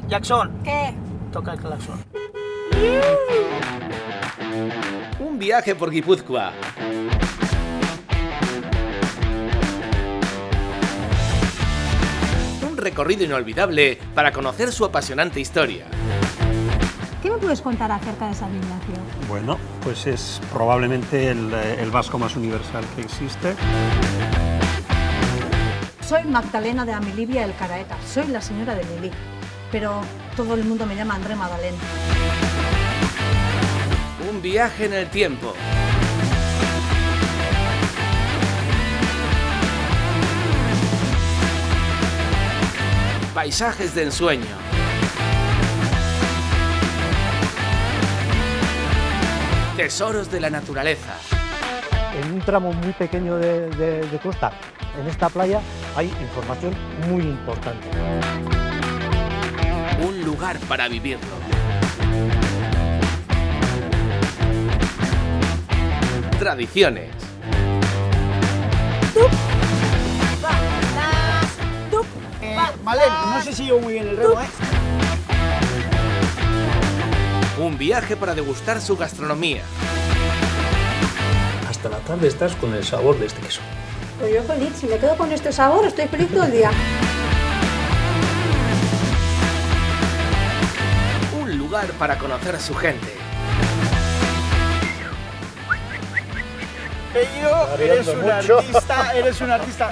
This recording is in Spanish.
Jackson. ¿Qué? Toca el claxon. Un viaje por Guipúzcoa. Un recorrido inolvidable para conocer su apasionante historia. ¿Qué me puedes contar acerca de San Ignacio? Bueno, pues es probablemente el vasco más universal que existe. Soy Magdalena de Amilibia el Caraeta. Soy la señora de Lili. Pero todo el mundo me llama André Madalena. Un viaje en el tiempo. Paisajes de ensueño. Tesoros de la naturaleza. En un tramo muy pequeño de costa, en esta playa, hay información muy importante. Un lugar para vivirlo. Tradiciones. Malén, no sé si yo muy bien el remo, Un viaje para degustar su gastronomía. Hasta la tarde estás con el sabor de este queso. Pues yo feliz, si me quedo con este sabor, estoy feliz todo el día. Un lugar para conocer a su gente. Pello, eres un artista.